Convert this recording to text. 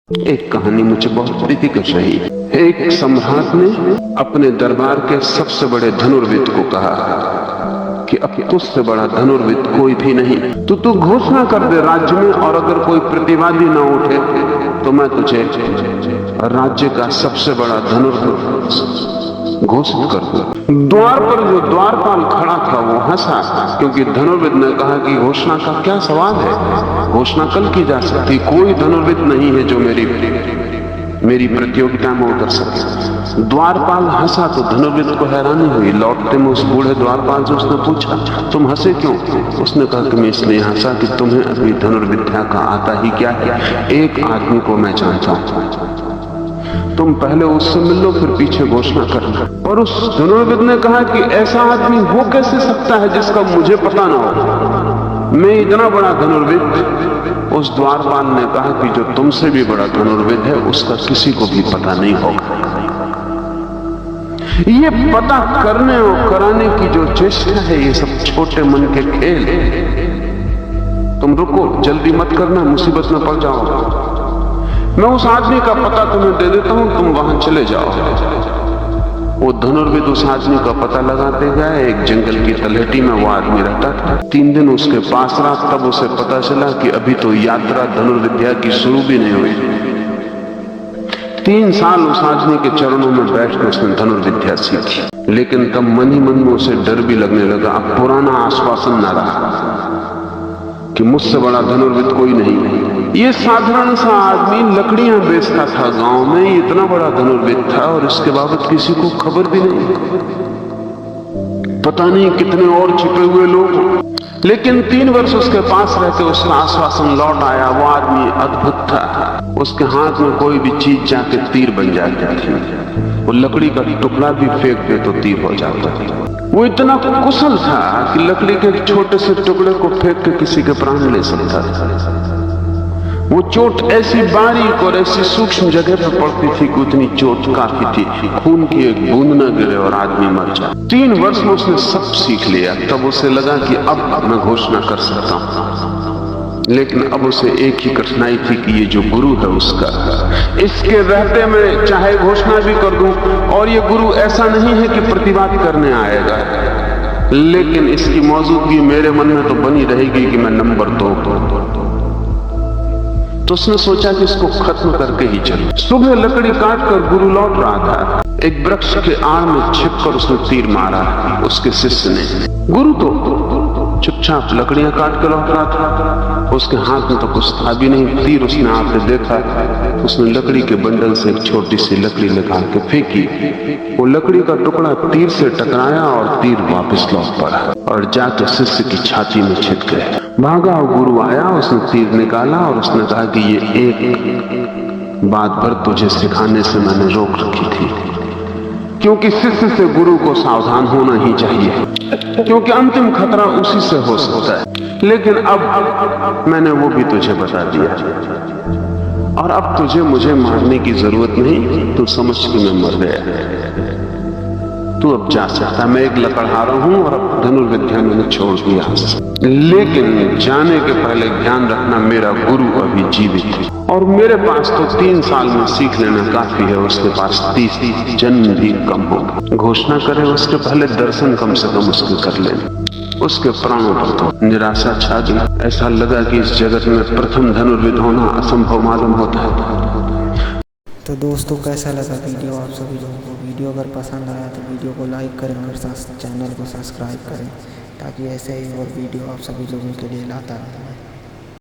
एक कहानी मुझे बहुत प्रीतिकर रही। एक सम्राट ने अपने दरबार के सबसे बड़े धनुर्विद को कहा कि अब तुझसे बड़ा धनुर्विद कोई भी नहीं, तू घोषणा कर दे राज्य में, और अगर कोई प्रतिवादी ना उठे तो मैं तुझे राज्य का सबसे बड़ा धनुर्विद घोषित कर दूं। द्वार पर जो द्वारपाल खड़ा था वो हंसा, क्योंकि धनुर्विद ने कहा कि घोषणा का क्या सवाल है, घोषणा कल की जा सकती, कोई धनुर्विद नहीं है जो मेरी प्रतियोगिता में उतर सके। द्वारपाल हंसा तो धनुर्विद को हैरानी हुई। लौटते में उस बूढ़े द्वारपाल से उसने पूछा, तुम हंसे क्यों? उसने कहा कि मैं इसलिए हंसा कि तुम्हें अभी धनुर्विद्या का आता ही क्या है। एक आदमी को मैं जानता हूं, तुम पहले उससे मिल लो, फिर पीछे घोषणा करना। और उस धनुर्विद ने कहा कि ऐसा आदमी हो कैसे सकता है जिसका मुझे पता ना हो, मैं इतना बड़ा धनुर्विद। उस द्वारपाल ने कहा कि जो तुमसे भी बड़ा धनुर्विद है उसका किसी को भी पता नहीं होगा। ये पता करने और कराने की जो चेष्टा है, ये सब छोटे मन के खेल। तुम रुको, जल्दी मत करना, मुसीबत में पड़ जाओ। मैं उस आदमी का पता तुम्हें दे देता हूं, तुम वहां चले जाओ। वो धनुर्विद उस आदमी का पता लगाते गए। एक जंगल की तलहटी में वो आदमी रहता था। 3 दिन उसके पास रहा, तब उसे पता चला कि अभी तो यात्रा धनुर्विद्या की शुरू भी नहीं हुई। 3 साल उस आदमी के चरणों में बैठकर उसने धनुर्विद्या सीखी, लेकिन तब मन ही मन में उसे डर भी लगने लगा। अब पुराना आश्वासन न रहा कि मुझसे बड़ा धनुर्विद कोई नहीं। ये साधारण सा आदमी लकड़ियां बेचता था गांव में, इतना बड़ा धनुर्विद था और इसके बाबत किसी को खबर भी नहीं। पता नहीं कितने और छिपे हुए लोग। लेकिन 3 वर्ष उसके पास रहते उसका आश्वासन लौट आया। वो आदमी अद्भुत था, उसके हाथ में कोई भी चीज जाके तीर बन जाती थी। वो लकड़ी का टुकड़ा भी फेंक दे तो तीर हो जाता था। वो इतना कुशल था कि लकड़ी के एक छोटे से टुकड़े को फेंक के किसी के प्राण ले सकता था। वो चोट ऐसी बारीक और ऐसी सूक्ष्म जगह पर पड़ती थी कि उतनी चोट काफी थी, खून की एक बूंद न गिरे और आदमी मर जाए। 3 वर्ष में उसने सब सीख लिया। तब उसे लगा कि अब मैं घोषणा कर सकता हूं। लेकिन अब उसे एक ही कठिनाई थी कि ये जो गुरु है उसका, इसके रहते मैं चाहे घोषणा भी कर दूं, और ये गुरु ऐसा नहीं है कि प्रतिवाद करने आएगा, लेकिन इसकी मौजूदगी मेरे मन में तो बनी रहेगी कि मैं नंबर 2। तो उसने सोचा कि इसको खत्म करके ही चलो। सुबह लकड़ी काटकर गुरु लौट रहा था। एक वृक्ष के आड़ में छिपकर उसने तीर मारा उसके शिष्य ने। गुरु तो चुपचाप लकड़ियां काट कर लौट रहा था, उसके हाथ में तो कुछ था भी नहीं। तीर उसने आके देखा, उसने लकड़ी के बंडल से एक छोटी सी लकड़ी निकाल के फेंकी। वो लकड़ी का टुकड़ा तीर से टकराया और तीर वापस लौट पड़ा और जाकर शिष्य की छाती में छिप गया। भागा और गुरु आया, उसने तीर निकाला और उसने कहा कि ये एक बात पर तुझे सिखाने से मैंने रोक रखी थी, क्योंकि शिष्य से गुरु को सावधान होना ही चाहिए, क्योंकि अंतिम खतरा उसी से हो सकता है। लेकिन अब मैंने वो भी तुझे बता दिया, और अब तुझे मुझे मारने की जरूरत नहीं। तू समझ के मैं मर गया, तू अब जा सकता। मैं एक लकड़हारा हूं और अब धनुर्विद्या मैंने छोड़ दिया, लेकिन जाने के पहले ध्यान रखना मेरा गुरु अभी जीवित है, और मेरे पास तो 3 साल में सीख लेना काफी है, उसके पास 30 जन्म भी कम होगा। घोषणा करे उसके पहले दर्शन कम से कम उसके कर लेना। उसके प्राणों पर तो निराशा छा गई। ऐसा लगा कि इस जगत में प्रथम धनुर्विद होना असंभव मालूम होता है। तो दोस्तों, कैसा लगा वीडियो आप सभी लोगों को? वीडियो अगर पसंद आया तो वीडियो को लाइक करें और चैनल को सब्सक्राइब करें, ताकि ऐसे ही और वीडियो आप सभी लोगों के लिए लाता रहूं।